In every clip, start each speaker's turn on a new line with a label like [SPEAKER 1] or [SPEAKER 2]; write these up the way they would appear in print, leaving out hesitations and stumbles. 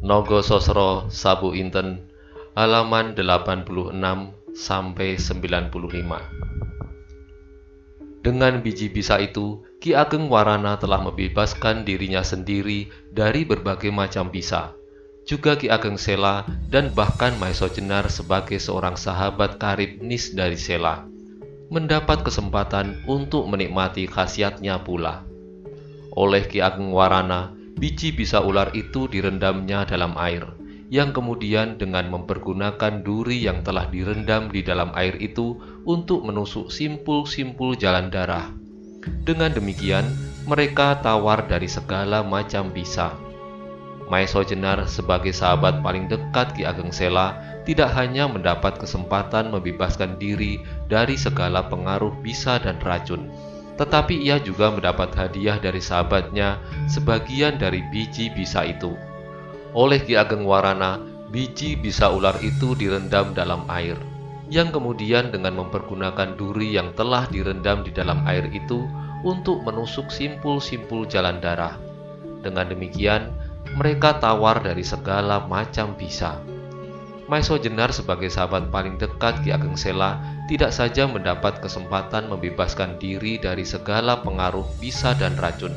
[SPEAKER 1] Nogososro Sabu Inten halaman 86 sampai 95. Dengan biji bisa itu, Ki Ageng Warana telah membebaskan dirinya sendiri dari berbagai macam bisa. Juga Ki Ageng Sela dan bahkan Maeso Jenar sebagai seorang sahabat karib Nis dari Sela mendapat kesempatan untuk menikmati khasiatnya pula. Oleh Ki Ageng Warana, biji bisa ular itu direndamnya dalam air, yang kemudian dengan mempergunakan duri yang telah direndam di dalam air itu untuk menusuk simpul-simpul jalan darah. Dengan demikian, mereka tawar dari segala macam bisa. Maeso Jenar sebagai sahabat paling dekat Ki Ageng Sela tidak hanya mendapat kesempatan membebaskan diri dari segala pengaruh bisa dan racun, tetapi ia juga mendapat hadiah dari sahabatnya sebagian dari biji bisa itu. Oleh Ki Ageng Warana, biji bisa ular itu direndam dalam air, yang kemudian dengan mempergunakan duri yang telah direndam di dalam air itu untuk menusuk simpul-simpul jalan darah. Dengan demikian, mereka tawar dari segala macam bisa. Maeso Jenar sebagai sahabat paling dekat Ki Ageng Sela tidak saja mendapat kesempatan membebaskan diri dari segala pengaruh bisa dan racun,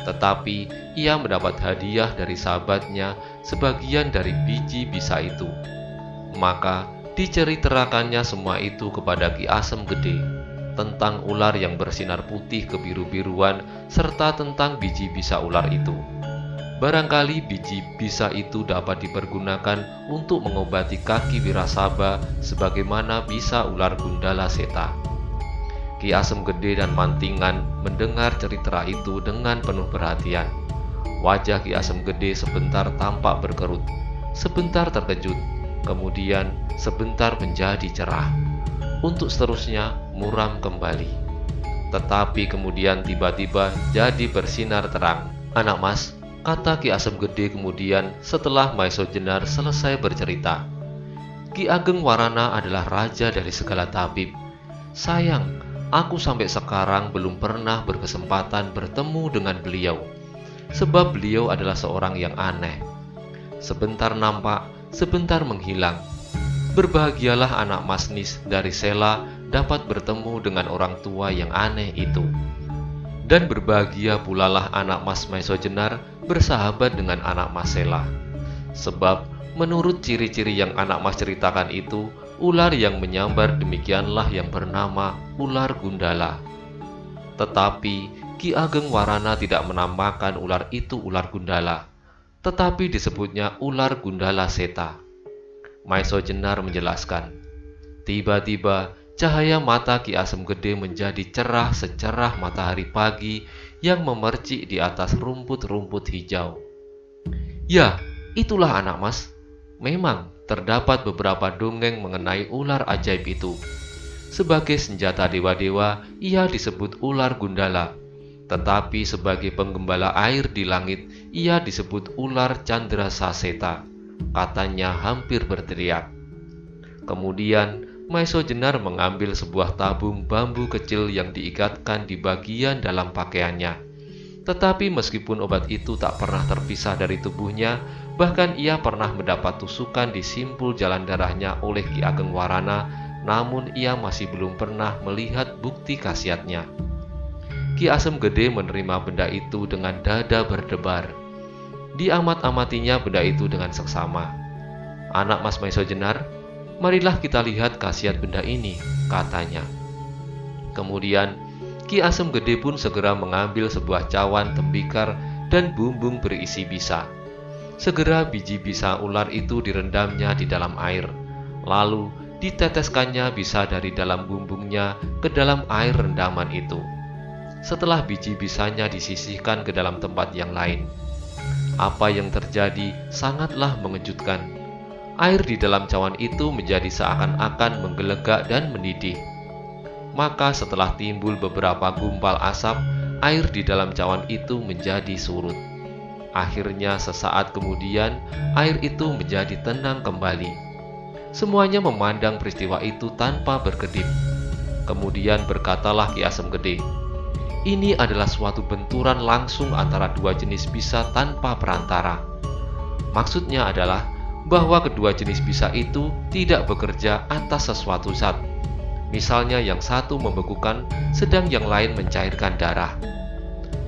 [SPEAKER 1] tetapi ia mendapat hadiah dari sahabatnya sebagian dari biji bisa itu. Maka diceritakannya semua itu kepada Ki Asem Gede tentang ular yang bersinar putih kebiru-biruan serta tentang biji bisa ular itu. Barangkali biji bisa itu dapat dipergunakan untuk mengobati kaki Wirasaba sebagaimana bisa ular Gundala Seta. Ki Asem Gede dan Mantingan mendengar cerita itu dengan penuh perhatian. Wajah Ki Asem Gede sebentar tampak berkerut, sebentar terkejut, kemudian sebentar menjadi cerah, untuk seterusnya muram kembali. Tetapi kemudian tiba-tiba jadi bersinar terang. "Anak mas," kata Ki Asem Gede kemudian setelah Maeso Jenar selesai bercerita, "Ki Ageng Warana adalah raja dari segala tabib. Sayang, aku sampai sekarang belum pernah berkesempatan bertemu dengan beliau, sebab beliau adalah seorang yang aneh. Sebentar nampak, sebentar menghilang. Berbahagialah anak Mas Nis dari Sela dapat bertemu dengan orang tua yang aneh itu. Dan berbahagia pulalah anak Mas Maeso Jenar bersahabat dengan anak Mas Sela. Sebab menurut ciri-ciri yang anak Mas ceritakan itu, ular yang menyambar demikianlah yang bernama ular Gundala. Tetapi Ki Ageng Warana tidak menamakan ular itu ular Gundala, tetapi disebutnya ular Gundala Seta." Maeso Jenar menjelaskan. Tiba-tiba cahaya mata Ki Asem Gede menjadi cerah secerah matahari pagi yang memercik di atas rumput-rumput hijau. "Ya, itulah anak mas. Memang terdapat beberapa dongeng mengenai ular ajaib itu. Sebagai senjata dewa-dewa, ia disebut ular Gundala. Tetapi sebagai penggembala air di langit, ia disebut ular Candrasaseta," katanya hampir berteriak. Kemudian Maeso Jenar mengambil sebuah tabung bambu kecil yang diikatkan di bagian dalam pakaiannya. Tetapi meskipun obat itu tak pernah terpisah dari tubuhnya, bahkan ia pernah mendapat tusukan di simpul jalan darahnya oleh Ki Ageng Warana, namun ia masih belum pernah melihat bukti khasiatnya. Ki Asem Gede menerima benda itu dengan dada berdebar. Diamat-amatinya benda itu dengan seksama. "Anak Mas Maeso Jenar, marilah kita lihat khasiat benda ini," katanya. Kemudian Ki Asem Gede pun segera mengambil sebuah cawan tembikar dan bumbung berisi bisa. Segera biji bisa ular itu direndamnya di dalam air, lalu diteteskannya bisa dari dalam bumbungnya ke dalam air rendaman itu. Setelah biji bisanya disisihkan ke dalam tempat yang lain, apa yang terjadi sangatlah mengejutkan. Air di dalam cawan itu menjadi seakan-akan menggelegak dan mendidih. Maka setelah timbul beberapa gumpal asap, air di dalam cawan itu menjadi surut. Akhirnya sesaat kemudian, air itu menjadi tenang kembali. Semuanya memandang peristiwa itu tanpa berkedip. Kemudian berkatalah Ki Asem Gede, "Ini adalah suatu benturan langsung antara dua jenis bisa tanpa perantara. Maksudnya adalah bahwa kedua jenis bisa itu tidak bekerja atas sesuatu zat. Misalnya yang satu membekukan, sedang yang lain mencairkan darah.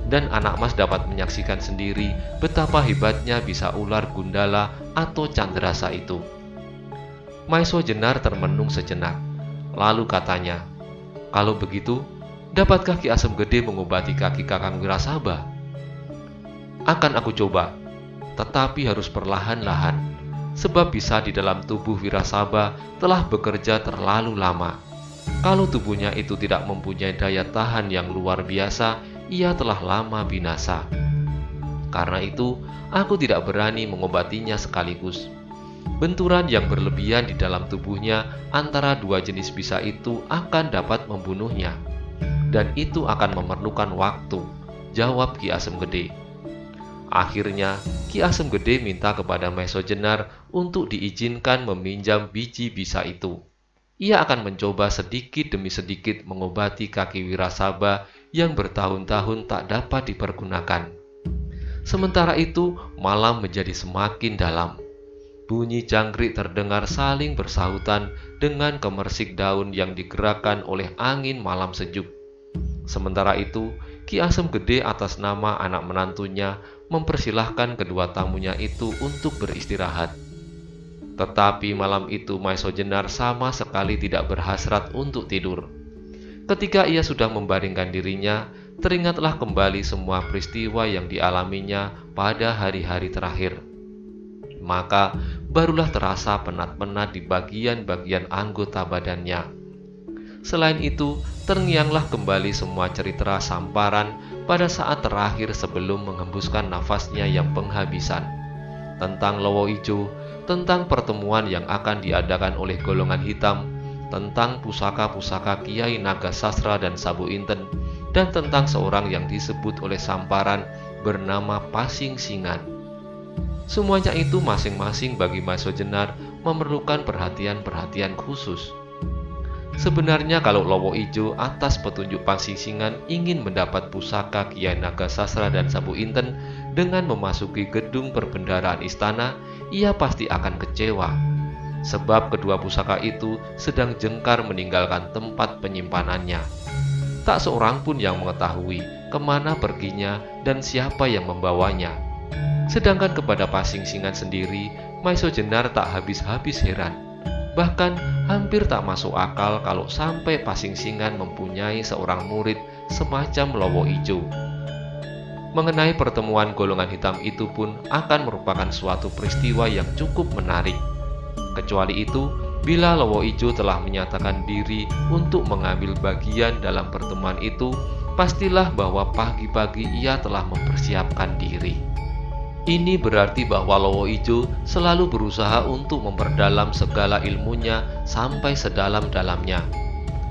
[SPEAKER 1] Dan anak mas dapat menyaksikan sendiri betapa hebatnya bisa ular gundala atau candrasa itu. Maiso Jenar termenung sejenak, lalu katanya, "Kalau begitu, dapatkah Ki Asem Gede mengobati kaki Kakang Wirasaba?" "Akan aku coba, tetapi harus perlahan-lahan, sebab bisa di dalam tubuh Wirasaba telah bekerja terlalu lama. Kalau tubuhnya itu tidak mempunyai daya tahan yang luar biasa, ia telah lama binasa. Karena itu, aku tidak berani mengobatinya sekaligus. Benturan yang berlebihan di dalam tubuhnya antara dua jenis bisa itu akan dapat membunuhnya. Dan itu akan memerlukan waktu," jawab Ki Asem Gede. Akhirnya, Ki Asem Gede minta kepada Maiso Jenar untuk diizinkan meminjam biji bisa itu. Ia akan mencoba sedikit demi sedikit mengobati kaki Wirasaba yang bertahun-tahun tak dapat dipergunakan. Sementara itu, malam menjadi semakin dalam. Bunyi jangkrik terdengar saling bersahutan dengan kemersik daun yang digerakkan oleh angin malam sejuk. Sementara itu, Ki Asem Gede atas nama anak menantunya mempersilahkan kedua tamunya itu untuk beristirahat. Tetapi malam itu Maiso Jenar sama sekali tidak berhasrat untuk tidur. Ketika ia sudah membaringkan dirinya, teringatlah kembali semua peristiwa yang dialaminya pada hari-hari terakhir. Maka barulah terasa penat-penat di bagian-bagian anggota badannya. Selain itu, terngianglah kembali semua cerita samparan pada saat terakhir sebelum menghembuskan nafasnya yang penghabisan. Tentang Lowo Ijo, tentang pertemuan yang akan diadakan oleh golongan hitam, tentang pusaka-pusaka Kiai Naga Sasra dan Sabu Inten, dan tentang seorang yang disebut oleh samparan bernama Pasing Singan. Semuanya itu masing-masing bagi Maiso Jenar memerlukan perhatian-perhatian khusus. Sebenarnya kalau Lowo Ijo atas petunjuk Pasing Singan ingin mendapat pusaka Kiai Naga Sasra dan Sabu Inten dengan memasuki gedung perbendaharaan istana, ia pasti akan kecewa. Sebab kedua pusaka itu sedang jengkar meninggalkan tempat penyimpanannya. Tak seorang pun yang mengetahui kemana perginya dan siapa yang membawanya. Sedangkan kepada Pasing Singan sendiri, Maiso Jenar tak habis-habis heran. Bahkan hampir tak masuk akal kalau sampai Pasing Singan mempunyai seorang murid semacam Lowo Ijo. Mengenai pertemuan golongan hitam itu pun akan merupakan suatu peristiwa yang cukup menarik. Kecuali itu, bila Lowo Ijo telah menyatakan diri untuk mengambil bagian dalam pertemuan itu, pastilah bahwa pagi-pagi ia telah mempersiapkan diri. Ini berarti bahwa Lowo Ijo selalu berusaha untuk memperdalam segala ilmunya sampai sedalam-dalamnya.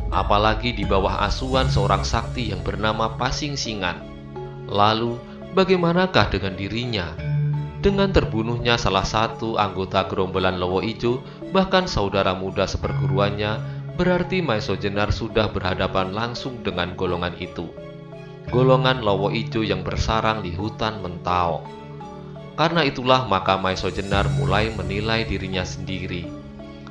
[SPEAKER 1] Apalagi di bawah asuhan seorang sakti yang bernama Pasing Singan. Lalu, bagaimanakah dengan dirinya? Dengan terbunuhnya salah satu anggota gerombolan Lowo Ijo, bahkan saudara muda seperguruannya, berarti Maiso Jenar sudah berhadapan langsung dengan golongan itu. Golongan Lowo Ijo yang bersarang di hutan Mentao. Karena itulah maka Maiso Jenar mulai menilai dirinya sendiri.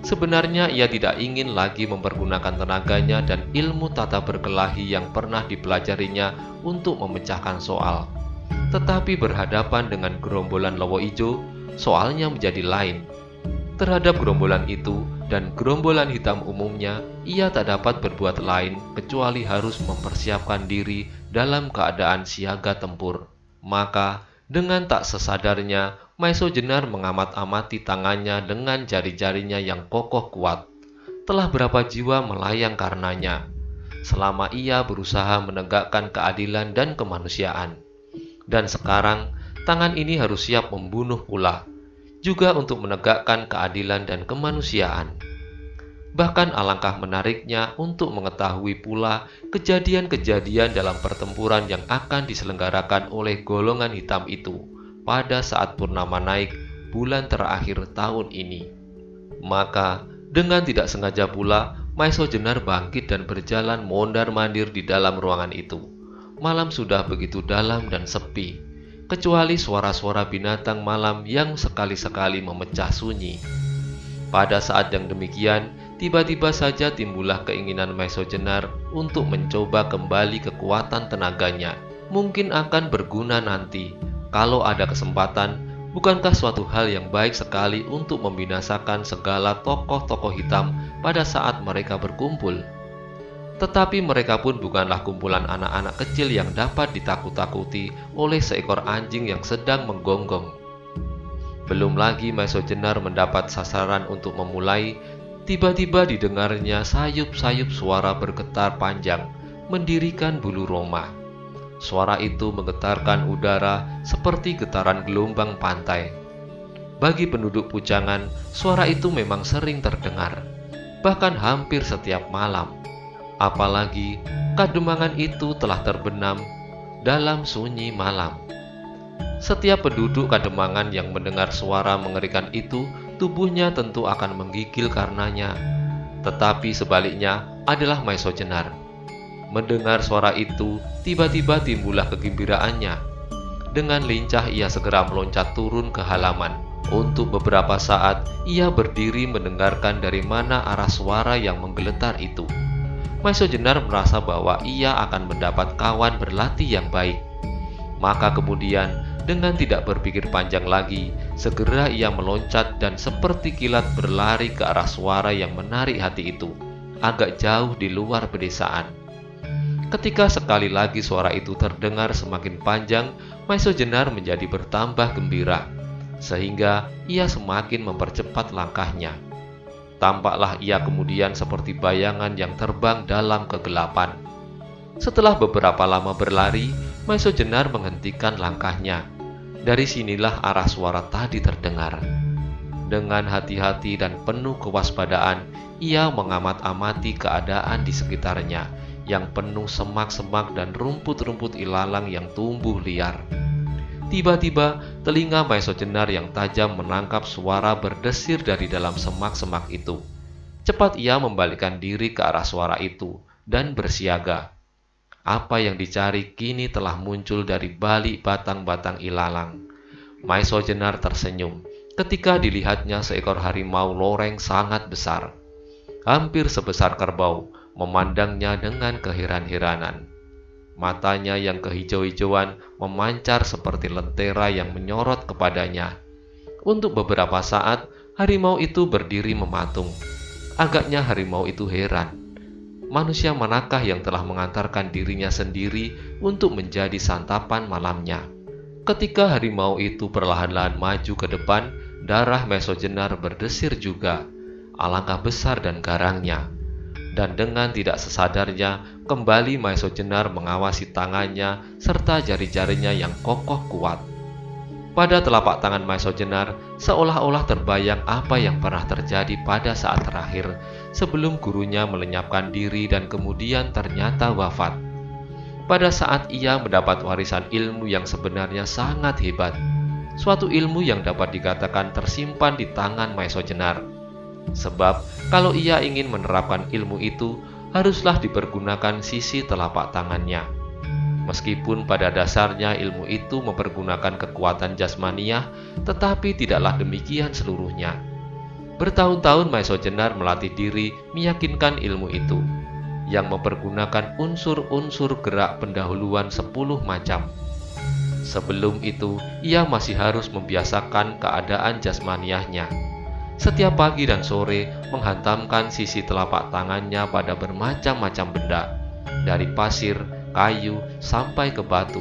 [SPEAKER 1] Sebenarnya ia tidak ingin lagi mempergunakan tenaganya dan ilmu tata berkelahi yang pernah dipelajarinya untuk memecahkan soal. Tetapi berhadapan dengan gerombolan Lowo Ijo, soalnya menjadi lain. Terhadap gerombolan itu dan gerombolan hitam umumnya, ia tak dapat berbuat lain kecuali harus mempersiapkan diri dalam keadaan siaga tempur. Maka, dengan tak sesadarnya, Maiso Jenar mengamat-amati tangannya dengan jari-jarinya yang kokoh kuat. Telah berapa jiwa melayang karenanya, selama ia berusaha menegakkan keadilan dan kemanusiaan. Dan sekarang, tangan ini harus siap membunuh pula, juga untuk menegakkan keadilan dan kemanusiaan. Bahkan alangkah menariknya untuk mengetahui pula kejadian-kejadian dalam pertempuran yang akan diselenggarakan oleh golongan hitam itu pada saat purnama naik bulan terakhir tahun ini. Maka dengan tidak sengaja pula Maiso Jenar bangkit dan berjalan mondar-mandir di dalam ruangan itu. Malam sudah begitu dalam dan sepi. kecuali suara-suara binatang malam yang sekali-sekali memecah sunyi. Pada saat yang demikian, tiba-tiba saja timbullah keinginan Maisojenar untuk mencoba kembali kekuatan tenaganya. Mungkin akan berguna nanti, kalau ada kesempatan. Bukankah suatu hal yang baik sekali untuk membinasakan segala tokoh-tokoh hitam pada saat mereka berkumpul? Tetapi mereka pun bukanlah kumpulan anak-anak kecil yang dapat ditakut-takuti oleh seekor anjing yang sedang menggonggong. Belum lagi Maisojenar mendapat sasaran untuk memulai, tiba-tiba didengarnya sayup-sayup suara bergetar panjang, mendirikan bulu roma. Suara itu menggetarkan udara seperti getaran gelombang pantai. Bagi penduduk Pujangan, suara itu memang sering terdengar, bahkan hampir setiap malam. Apalagi kademangan itu telah terbenam dalam sunyi malam. Setiap penduduk Kademangan yang mendengar suara mengerikan itu, tubuhnya tentu akan menggigil karenanya. Tetapi sebaliknya adalah Maisojenar. Mendengar suara itu, tiba-tiba timbullah kegembiraannya. Dengan lincah ia segera meloncat turun ke halaman. Untuk beberapa saat, ia berdiri mendengarkan dari mana arah suara yang menggeletar itu. Maisojenar merasa bahwa ia akan mendapat kawan berlatih yang baik. Maka kemudian, dengan tidak berpikir panjang lagi, segera ia meloncat dan seperti kilat berlari ke arah suara yang menarik hati itu, agak jauh di luar pedesaan. Ketika sekali lagi suara itu terdengar semakin panjang, Maisojenar menjadi bertambah gembira, sehingga ia semakin mempercepat langkahnya. Tampaklah ia kemudian seperti bayangan yang terbang dalam kegelapan. Setelah beberapa lama berlari, Maisojenar menghentikan langkahnya. Dari sinilah arah suara tadi terdengar. Dengan hati-hati dan penuh kewaspadaan, ia mengamat-amati keadaan di sekitarnya yang penuh semak-semak dan rumput-rumput ilalang yang tumbuh liar. Tiba-tiba, telinga Maisojenar yang tajam menangkap suara berdesir dari dalam semak-semak itu. Cepat ia membalikkan diri ke arah suara itu dan bersiaga. Apa yang dicari kini telah muncul dari balik batang-batang ilalang. Maisojenar tersenyum ketika dilihatnya seekor harimau loreng sangat besar, hampir sebesar kerbau, memandangnya dengan keheran-heranan. Matanya yang kehijau-hijauan memancar seperti lentera yang menyorot kepadanya. Untuk beberapa saat, harimau itu berdiri mematung. Agaknya harimau itu heran. Manusia manakah yang telah mengantarkan dirinya sendiri untuk menjadi santapan malamnya? Ketika harimau itu perlahan-lahan maju ke depan, darah Maisojenar berdesir juga, alangkah besar dan garangnya. Dan dengan tidak sesadarnya, kembali Maisojenar mengawasi tangannya serta jari-jarinya yang kokoh kuat. Pada telapak tangan Maisojenar, seolah-olah terbayang apa yang pernah terjadi pada saat terakhir, sebelum gurunya melenyapkan diri dan kemudian ternyata wafat. Pada saat ia mendapat warisan ilmu yang sebenarnya sangat hebat, suatu ilmu yang dapat dikatakan tersimpan di tangan Maisojenar. Sebab kalau ia ingin menerapkan ilmu itu, haruslah dipergunakan sisi telapak tangannya. Meskipun pada dasarnya ilmu itu mempergunakan kekuatan jasmaniah, tetapi tidaklah demikian seluruhnya. Bertahun-tahun Maisojenar melatih diri meyakinkan ilmu itu, yang mempergunakan unsur-unsur gerak pendahuluan 10 macam. Sebelum itu, ia masih harus membiasakan keadaan jasmaniahnya. Setiap pagi dan sore menghantamkan sisi telapak tangannya pada bermacam-macam benda, dari pasir, kayu, sampai ke batu.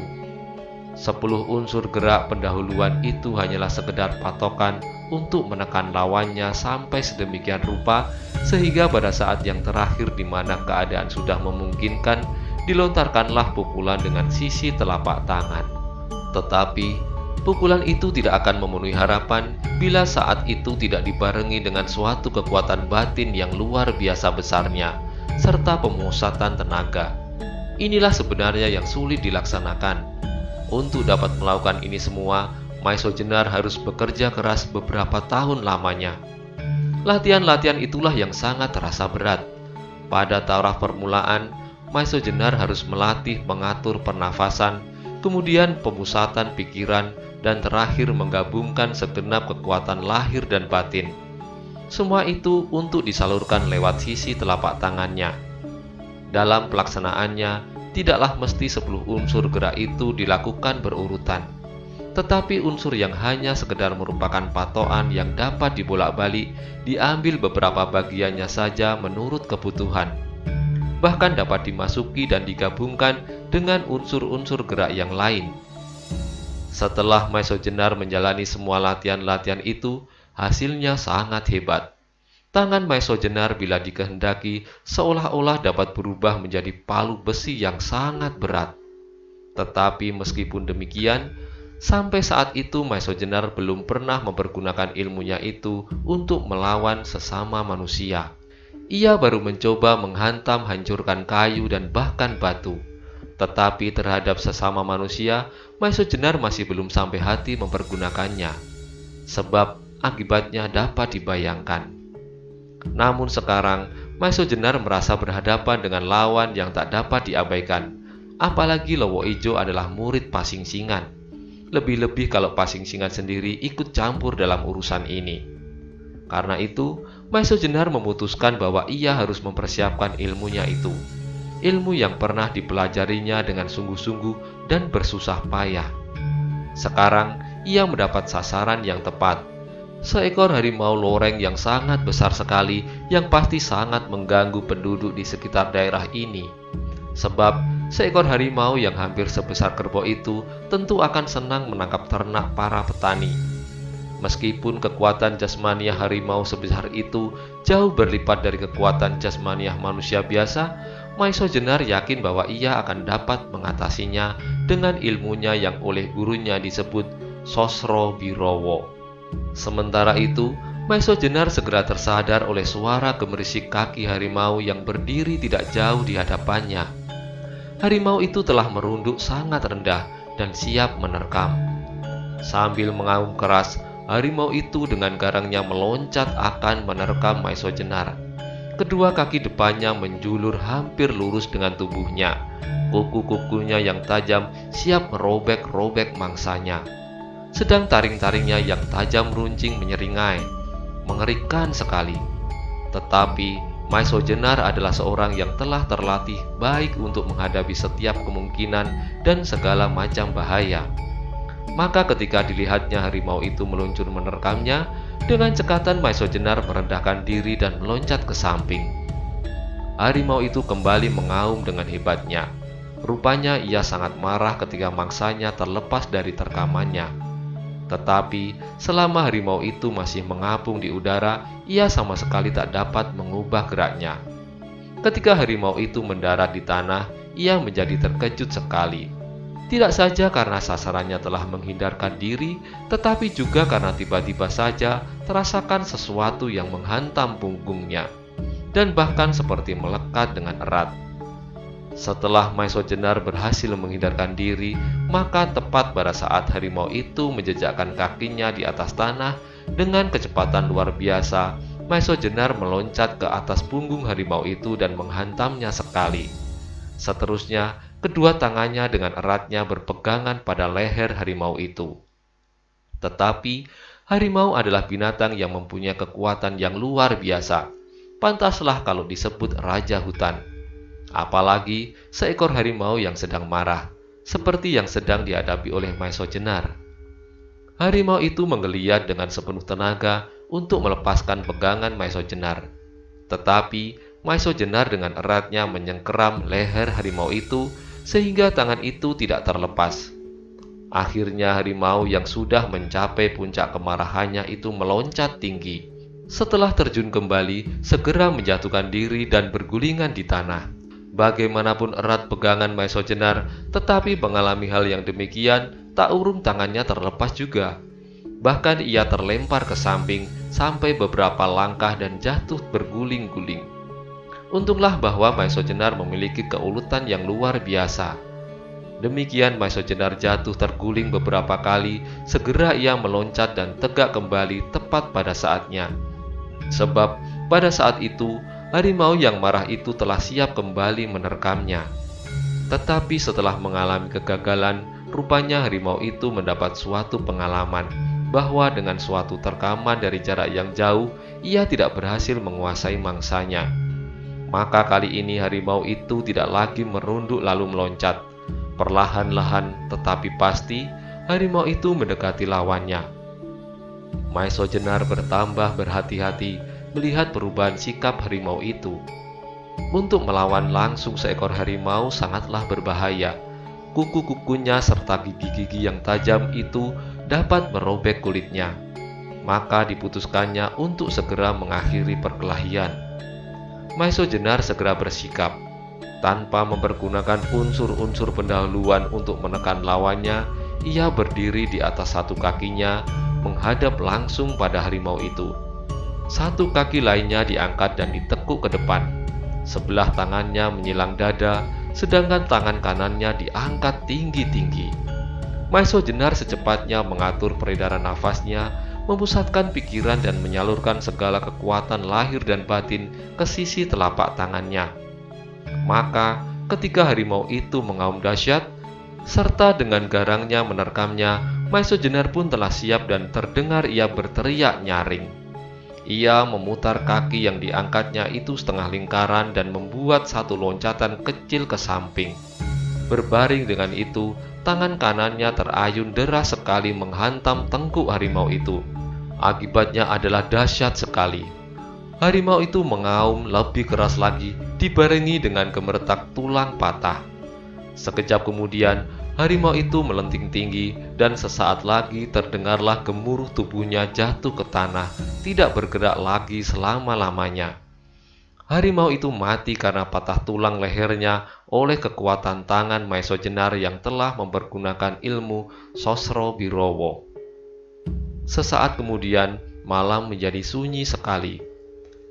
[SPEAKER 1] 10 unsur gerak pendahuluan itu hanyalah sekedar patokan untuk menekan lawannya sampai sedemikian rupa, sehingga pada saat yang terakhir di mana keadaan sudah memungkinkan, dilontarkanlah pukulan dengan sisi telapak tangan. Tetapi pukulan itu tidak akan memenuhi harapan bila saat itu tidak dibarengi dengan suatu kekuatan batin yang luar biasa besarnya, serta pemusatan tenaga. Inilah sebenarnya yang sulit dilaksanakan. Untuk dapat melakukan ini semua, Maisojenar harus bekerja keras beberapa tahun lamanya. Latihan-latihan itulah yang sangat terasa berat. Pada taraf permulaan, Maisojenar harus melatih mengatur pernafasan, kemudian pemusatan pikiran, dan terakhir menggabungkan segenap kekuatan lahir dan batin. Semua itu untuk disalurkan lewat sisi telapak tangannya. Dalam pelaksanaannya, tidaklah mesti 10 unsur gerak itu dilakukan berurutan, tetapi unsur yang hanya sekedar merupakan patokan yang dapat dibolak-balik, diambil beberapa bagiannya saja menurut kebutuhan. Bahkan dapat dimasuki dan digabungkan dengan unsur-unsur gerak yang lain. Setelah Maestro Jenar menjalani semua latihan-latihan itu, hasilnya sangat hebat. Tangan Maestro Jenar bila dikehendaki seolah-olah dapat berubah menjadi palu besi yang sangat berat. Tetapi meskipun demikian, sampai saat itu Maestro Jenar belum pernah mempergunakan ilmunya itu untuk melawan sesama manusia. Ia baru mencoba menghantam hancurkan kayu dan bahkan batu. Tetapi terhadap sesama manusia, Maestro Jenar masih belum sampai hati mempergunakannya. Sebab akibatnya dapat dibayangkan. Namun sekarang, Maestro Jenar merasa berhadapan dengan lawan yang tak dapat diabaikan. Apalagi Lowo Ijo adalah murid Pasingsingan. Lebih-lebih kalau Pasingsingan sendiri ikut campur dalam urusan ini. Karena itu, Maestro Jenar memutuskan bahwa ia harus mempersiapkan ilmunya itu. Ilmu yang pernah dipelajarinya dengan sungguh-sungguh dan bersusah payah. Sekarang, ia mendapat sasaran yang tepat. Seekor harimau loreng yang sangat besar sekali, yang pasti sangat mengganggu penduduk di sekitar daerah ini. Sebab, seekor harimau yang hampir sebesar kerbau itu tentu akan senang menangkap ternak para petani. Meskipun kekuatan jasmaniah harimau sebesar itu jauh berlipat dari kekuatan jasmaniah manusia biasa, Maestro Jenar yakin bahwa ia akan dapat mengatasinya dengan ilmunya yang oleh gurunya disebut Sosro Birowo. Sementara itu, Maestro Jenar segera tersadar oleh suara gemerisik kaki harimau yang berdiri tidak jauh di hadapannya. Harimau itu telah merunduk sangat rendah dan siap menerkam. Sambil mengaum keras, harimau itu dengan garangnya meloncat akan menerkam Maestro Jenar. Kedua kaki depannya menjulur hampir lurus dengan tubuhnya. Kuku-kukunya yang tajam siap merobek-robek mangsanya. Sedang taring-taringnya yang tajam runcing menyeringai. Mengerikan sekali. Tetapi Maestro Jenar adalah seorang yang telah terlatih baik untuk menghadapi setiap kemungkinan dan segala macam bahaya. Maka ketika dilihatnya harimau itu meluncur menerkamnya, dengan cekatan Maestro Jenar merendahkan diri dan meloncat ke samping. Harimau itu kembali mengaum dengan hebatnya. Rupanya ia sangat marah ketika mangsanya terlepas dari terkamannya. Tetapi selama harimau itu masih mengapung di udara, ia sama sekali tak dapat mengubah geraknya. Ketika harimau itu mendarat di tanah, ia menjadi terkejut sekali. Tidak saja karena sasarannya telah menghindarkan diri, tetapi juga karena tiba-tiba saja terasakan sesuatu yang menghantam punggungnya, dan bahkan seperti melekat dengan erat. Setelah Maestro Jenar berhasil menghindarkan diri, maka tepat pada saat harimau itu menjejakkan kakinya di atas tanah dengan kecepatan luar biasa, Maestro Jenar meloncat ke atas punggung harimau itu dan menghantamnya sekali. Seterusnya, kedua tangannya dengan eratnya berpegangan pada leher harimau itu. Tetapi, harimau adalah binatang yang mempunyai kekuatan yang luar biasa. Pantaslah kalau disebut raja hutan. Apalagi seekor harimau yang sedang marah, seperti yang sedang dihadapi oleh Maestro Jenar. Harimau itu menggeliat dengan sepenuh tenaga untuk melepaskan pegangan Maestro Jenar. Tetapi Maestro Jenar dengan eratnya menyengkeram leher harimau itu sehingga tangan itu tidak terlepas. Akhirnya harimau yang sudah mencapai puncak kemarahannya itu meloncat tinggi. Setelah terjun kembali, segera menjatuhkan diri dan bergulingan di tanah. Bagaimanapun erat pegangan Maestro Jenar, tetapi mengalami hal yang demikian, tak urung tangannya terlepas juga. Bahkan ia terlempar ke samping sampai beberapa langkah dan jatuh berguling-guling. Untunglah bahwa Maestro Jenar memiliki keuletan yang luar biasa. Demikian Maestro Jenar jatuh terguling beberapa kali, segera ia meloncat dan tegak kembali tepat pada saatnya. Sebab pada saat itu, harimau yang marah itu telah siap kembali menerkamnya. Tetapi setelah mengalami kegagalan, rupanya harimau itu mendapat suatu pengalaman bahwa dengan suatu terkaman dari jarak yang jauh, ia tidak berhasil menguasai mangsanya. Maka kali ini harimau itu tidak lagi merunduk lalu meloncat. Perlahan-lahan tetapi pasti, harimau itu mendekati lawannya. Maeso Jenar bertambah berhati-hati melihat perubahan sikap harimau itu. Untuk melawan langsung seekor harimau sangatlah berbahaya. Kuku-kukunya serta gigi-gigi yang tajam itu dapat merobek kulitnya. Maka diputuskannya untuk segera mengakhiri perkelahian. Maeso Jenar segera bersikap. Tanpa mempergunakan unsur-unsur pendahuluan untuk menekan lawannya, ia berdiri di atas satu kakinya, menghadap langsung pada harimau itu. Satu kaki lainnya diangkat dan ditekuk ke depan. Sebelah tangannya menyilang dada, sedangkan tangan kanannya diangkat tinggi-tinggi. Maeso Jenar secepatnya mengatur peredaran nafasnya, memusatkan pikiran dan menyalurkan segala kekuatan lahir dan batin ke sisi telapak tangannya. Maka ketika harimau itu mengaum dahsyat, serta dengan garangnya menerkamnya, Maeso Jenar pun telah siap dan terdengar ia berteriak nyaring. Ia memutar kaki yang diangkatnya itu setengah lingkaran dan membuat satu loncatan kecil ke samping. Berbaring dengan itu, tangan kanannya terayun deras sekali menghantam tengkuk harimau itu. Akibatnya adalah dahsyat sekali. Harimau itu mengaum lebih keras lagi, dibarengi dengan gemeretak tulang patah. Sekejap kemudian, harimau itu melenting tinggi dan sesaat lagi terdengarlah gemuruh tubuhnya jatuh ke tanah, tidak bergerak lagi selama-lamanya. Harimau itu mati karena patah tulang lehernya oleh kekuatan tangan Maeso Jenar yang telah mempergunakan ilmu Sosro Birowo. Sesaat kemudian, malam menjadi sunyi sekali.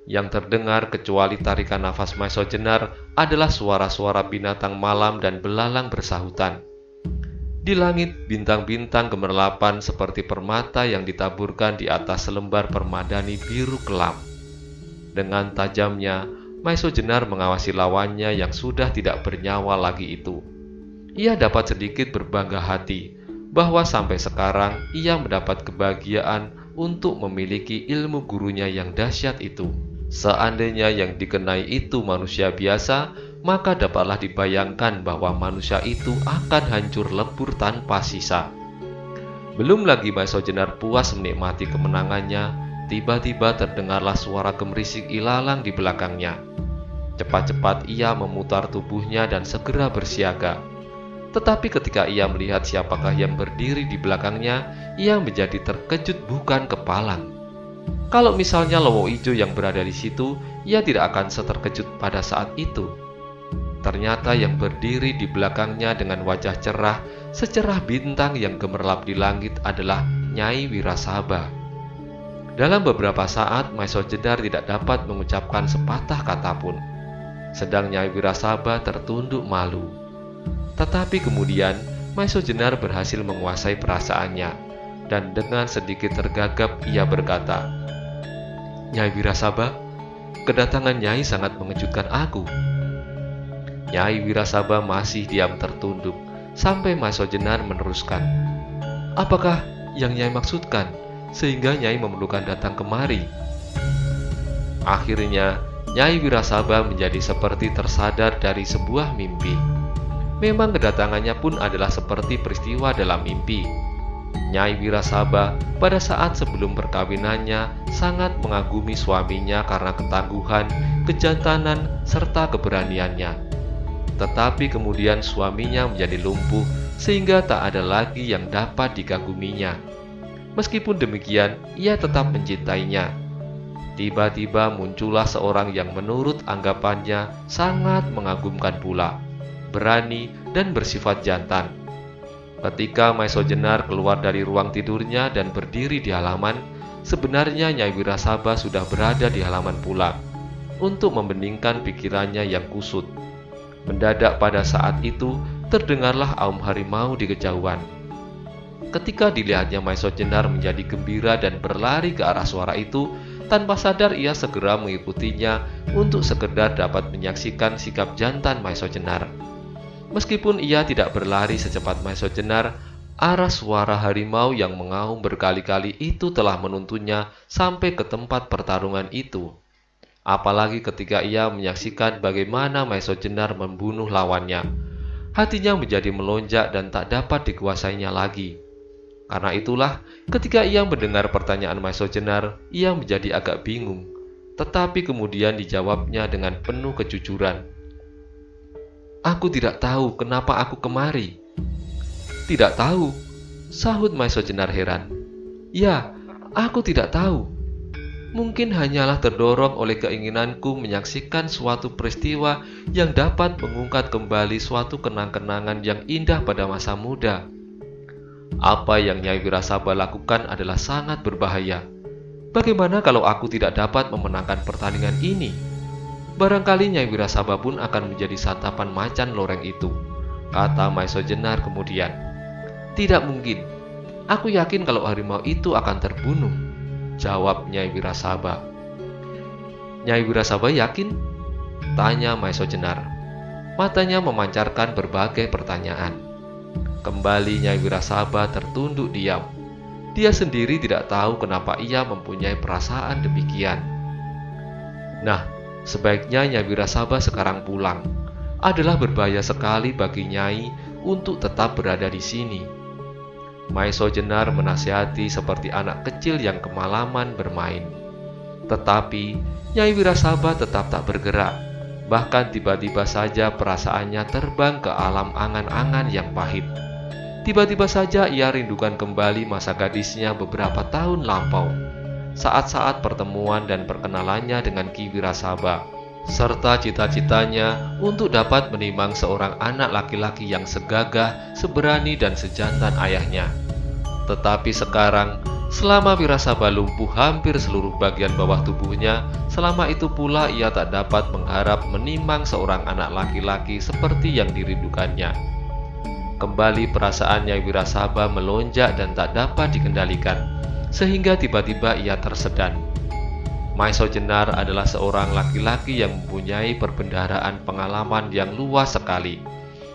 [SPEAKER 1] Yang terdengar kecuali tarikan nafas Maeso Jenar adalah suara-suara binatang malam dan belalang bersahutan. Di langit, bintang-bintang gemerlapan seperti permata yang ditaburkan di atas selembar permadani biru kelam. Dengan tajamnya, Maeso Jenar mengawasi lawannya yang sudah tidak bernyawa lagi itu. Ia dapat sedikit berbangga hati bahwa sampai sekarang ia mendapat kebahagiaan untuk memiliki ilmu gurunya yang dahsyat itu. Seandainya yang dikenai itu manusia biasa, maka dapatlah dibayangkan bahwa manusia itu akan hancur lebur tanpa sisa. Belum lagi Maeso Jenar puas menikmati kemenangannya, tiba-tiba terdengarlah suara gemerisik ilalang di belakangnya. Cepat-cepat ia memutar tubuhnya dan segera bersiaga. Tetapi ketika ia melihat siapakah yang berdiri di belakangnya, ia menjadi terkejut bukan kepalang. Kalau misalnya Lowo Ijo yang berada di situ, ia tidak akan seterkejut pada saat itu. Ternyata yang berdiri di belakangnya dengan wajah cerah, secerah bintang yang gemerlap di langit adalah Nyai Wirasaba. Dalam beberapa saat, Maeso Jenar tidak dapat mengucapkan sepatah kata pun. Sedang Nyai Wirasaba tertunduk malu. Tetapi kemudian, Maeso Jenar berhasil menguasai perasaannya, dan dengan sedikit tergagap ia berkata, "Nyai Wirasaba, kedatangan Nyai sangat mengejutkan aku." Nyai Wirasaba masih diam tertunduk sampai Maeso Jenar meneruskan, "Apakah yang Nyai maksudkan sehingga Nyai memerlukan datang kemari?" Akhirnya Nyai Wirasaba menjadi seperti tersadar dari sebuah mimpi. Memang kedatangannya pun adalah seperti peristiwa dalam mimpi. Nyai Wirasaba pada saat sebelum perkawinannya sangat mengagumi suaminya karena ketangguhan, kejantanan, serta keberaniannya. Tetapi kemudian suaminya menjadi lumpuh sehingga tak ada lagi yang dapat dikaguminya. Meskipun demikian, ia tetap mencintainya. Tiba-tiba muncullah seorang yang menurut anggapannya sangat mengagumkan pula, berani dan bersifat jantan. Ketika Maeso Jenar keluar dari ruang tidurnya dan berdiri di halaman, sebenarnya Nyai Wirasaba sudah berada di halaman pula untuk membeningkan pikirannya yang kusut. Mendadak pada saat itu terdengarlah aum harimau di kejauhan. Ketika dilihatnya Maeso Jenar menjadi gembira dan berlari ke arah suara itu, tanpa sadar ia segera mengikutinya untuk sekedar dapat menyaksikan sikap jantan Maeso Jenar. Meskipun ia tidak berlari secepat Maison Jenar, arah suara harimau yang mengaum berkali-kali itu telah menuntunnya sampai ke tempat pertarungan itu. Apalagi ketika ia menyaksikan bagaimana Maison Jenar membunuh lawannya. Hatinya menjadi melonjak dan tak dapat dikuasainya lagi. Karena itulah, ketika ia mendengar pertanyaan Maison Jenar, ia menjadi agak bingung. Tetapi kemudian dijawabnya dengan penuh kejujuran. "Aku tidak tahu kenapa aku kemari." "Tidak tahu?" sahut Maison Jenar heran. "Ya, aku tidak tahu. Mungkin hanyalah terdorong oleh keinginanku menyaksikan suatu peristiwa yang dapat mengungkap kembali suatu kenang-kenangan yang indah pada masa muda. Apa yang Nyai Wirasaba lakukan adalah sangat berbahaya. Bagaimana kalau aku tidak dapat memenangkan pertandingan ini? Barangkali Nyai Wirasaba pun akan menjadi santapan macan loreng itu," kata Maison Jenar kemudian. "Tidak mungkin. Aku yakin kalau harimau itu akan terbunuh," jawab Nyai Wirasaba. "Nyai Wirasaba yakin?" tanya Maison Jenar. Matanya memancarkan berbagai pertanyaan. Kembali Nyai Wirasaba tertunduk diam. Dia sendiri tidak tahu kenapa ia mempunyai perasaan demikian. Nah, sebaiknya Nyai Wirasaba sekarang pulang. Adalah berbahaya sekali bagi Nyai untuk tetap berada di sini. Maison Jenar menasihati seperti anak kecil yang kemalaman bermain. Tetapi Nyai Wirasaba tetap tak bergerak. Bahkan tiba-tiba saja perasaannya terbang ke alam angan-angan yang pahit. Tiba-tiba saja ia rindukan kembali masa gadisnya beberapa tahun lampau. Saat-saat pertemuan dan perkenalannya dengan Ki Wirasaba, serta cita-citanya untuk dapat menimang seorang anak laki-laki yang segagah, seberani dan sejantan ayahnya. Tetapi sekarang, selama Wirasaba lumpuh hampir seluruh bagian bawah tubuhnya, selama itu pula ia tak dapat mengharap menimang seorang anak laki-laki seperti yang dirindukannya. Kembali perasaan Nyai Wirasaba melonjak dan tak dapat dikendalikan, sehingga tiba-tiba ia tersedan. Maison Jenar adalah seorang laki-laki yang mempunyai perbendaharaan pengalaman yang luas sekali.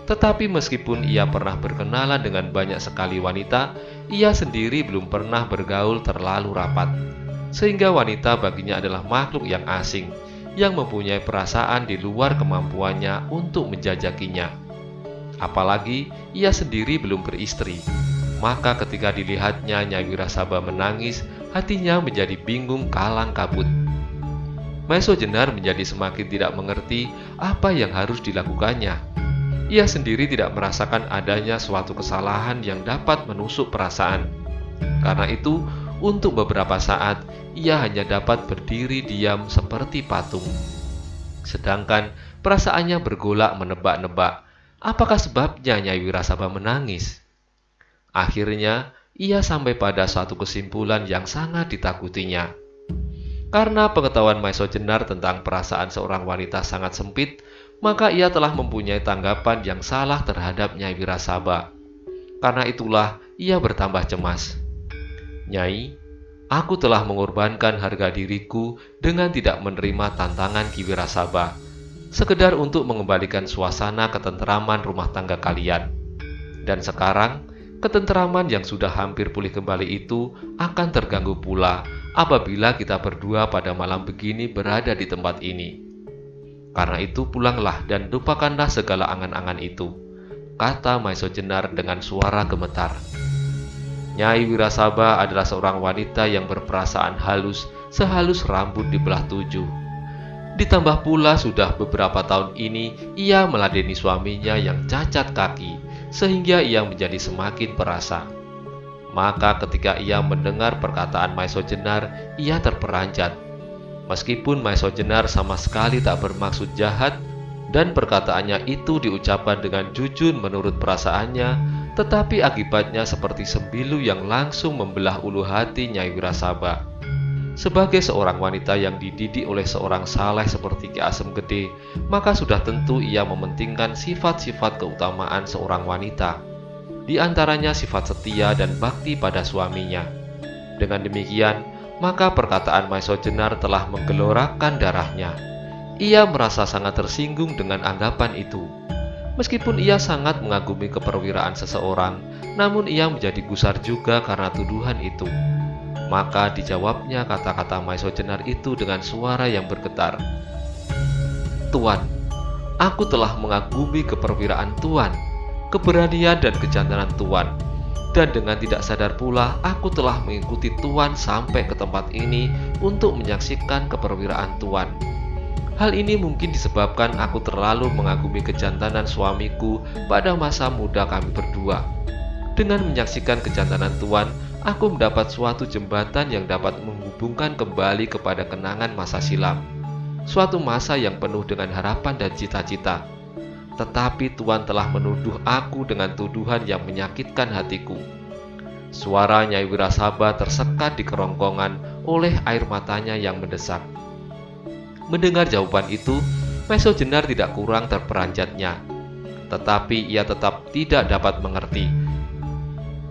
[SPEAKER 1] Tetapi meskipun ia pernah berkenalan dengan banyak sekali wanita, ia sendiri belum pernah bergaul terlalu rapat. Sehingga wanita baginya adalah makhluk yang asing, yang mempunyai perasaan di luar kemampuannya untuk menjajakinya. Apalagi ia sendiri belum beristri. Maka ketika dilihatnya Nyai Wirasaba menangis, hatinya menjadi bingung kalang kabut. Maison Jenar menjadi semakin tidak mengerti apa yang harus dilakukannya. Ia sendiri tidak merasakan adanya suatu kesalahan yang dapat menusuk perasaan. Karena itu, untuk beberapa saat, ia hanya dapat berdiri diam seperti patung. Sedangkan perasaannya bergolak menebak-nebak. Apakah sebabnya Nyai Wirasaba menangis? Akhirnya, ia sampai pada suatu kesimpulan yang sangat ditakutinya. Karena pengetahuan Maison Jenar tentang perasaan seorang wanita sangat sempit, maka ia telah mempunyai tanggapan yang salah terhadap Nyai Wirasaba. Karena itulah ia bertambah cemas. "Nyai, aku telah mengorbankan harga diriku dengan tidak menerima tantangan Ki Wirasaba, sekedar untuk mengembalikan suasana ketenteraman rumah tangga kalian. Dan sekarang, ketenteraman yang sudah hampir pulih kembali itu akan terganggu pula apabila kita berdua pada malam begini berada di tempat ini. Karena itu pulanglah dan lupakanlah segala angan-angan itu," kata Maison Jenar dengan suara gemetar. Nyai Wirasaba adalah seorang wanita yang berperasaan halus, sehalus rambut dibelah 7. Ditambah pula sudah beberapa tahun ini ia meladeni suaminya yang cacat kaki, sehingga ia menjadi semakin perasa. Maka ketika ia mendengar perkataan Maison Jenar, ia terperanjat. Meskipun Maison Jenar sama sekali tak bermaksud jahat, dan perkataannya itu diucapkan dengan jujur menurut perasaannya, tetapi akibatnya seperti sembilu yang langsung membelah ulu hati Nyai Wirasaba. Sebagai seorang wanita yang dididik oleh seorang saleh seperti Ki Asem Gede, maka sudah tentu ia mementingkan sifat-sifat keutamaan seorang wanita. Di antaranya sifat setia dan bakti pada suaminya. Dengan demikian, maka perkataan Maison Jenar telah menggelorakan darahnya. Ia merasa sangat tersinggung dengan anggapan itu. Meskipun ia sangat mengagumi keperwiraan seseorang, namun ia menjadi gusar juga karena tuduhan itu. Maka dijawabnya kata-kata Maison Jenar itu dengan suara yang bergetar. "Tuan, aku telah mengagumi keperwiraan Tuan, keberanian dan kejantanan Tuan. Dan dengan tidak sadar pula, aku telah mengikuti Tuan sampai ke tempat ini untuk menyaksikan keperwiraan Tuan. Hal ini mungkin disebabkan aku terlalu mengagumi kejantanan suamiku pada masa muda kami berdua. Dengan menyaksikan kejantanan Tuan, aku mendapat suatu jembatan yang dapat menghubungkan kembali kepada kenangan masa silam. Suatu masa yang penuh dengan harapan dan cita-cita. Tetapi Tuan telah menuduh aku dengan tuduhan yang menyakitkan hatiku." Suara Nyai Wirasaba tersekat di kerongkongan oleh air matanya yang mendesak. Mendengar jawaban itu, Maison Jenar tidak kurang terperanjatnya. Tetapi ia tetap tidak dapat mengerti.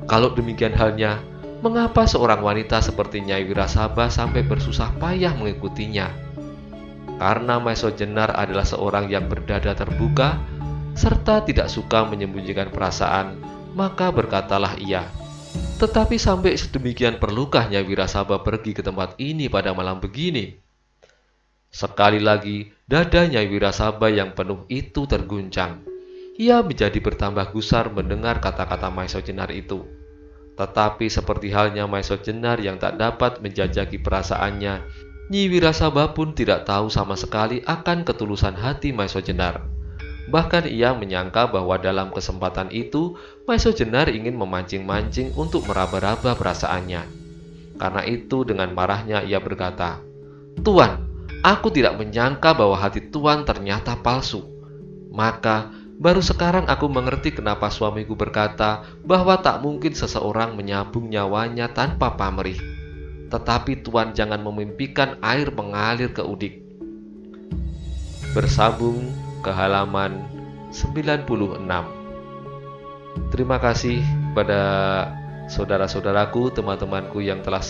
[SPEAKER 1] Kalau demikian halnya, mengapa seorang wanita seperti Nyai Wirasaba sampai bersusah payah mengikutinya? Karena Maison Jenar adalah seorang yang berdada terbuka, serta tidak suka menyembunyikan perasaan, maka berkatalah ia, "Tetapi sampai sedemikian perlukah Nyai Wirasaba pergi ke tempat ini pada malam begini?" Sekali lagi, dada Nyai Wirasaba yang penuh itu terguncang. Ia menjadi bertambah gusar mendengar kata-kata Maison Jenar itu. Tetapi seperti halnya Maison Jenar yang tak dapat menjajaki perasaannya, Nyi Wirasaba pun tidak tahu sama sekali akan ketulusan hati Maison Jenar. Bahkan ia menyangka bahwa dalam kesempatan itu, Maison Jenar ingin memancing-mancing untuk meraba-raba perasaannya. Karena itu dengan marahnya ia berkata, "Tuan, aku tidak menyangka bahwa hati Tuan ternyata palsu. Maka baru sekarang aku mengerti kenapa suamiku berkata bahwa tak mungkin seseorang menyambung nyawanya tanpa pamrih. Tetapi Tuan jangan memimpikan air mengalir ke udik." Bersambung ke halaman 96. Terima kasih pada saudara-saudaraku, teman-temanku yang telah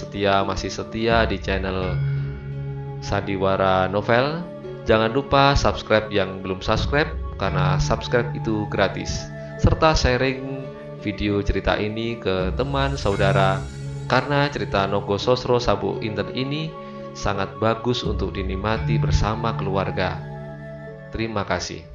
[SPEAKER 1] masih setia di channel Sandiwara Novel. Jangan lupa subscribe yang belum subscribe, karena subscribe itu gratis. Serta sharing video cerita ini ke teman saudara, karena cerita Nogososro Sabuk Inten ini sangat bagus untuk dinikmati bersama keluarga. Terima kasih.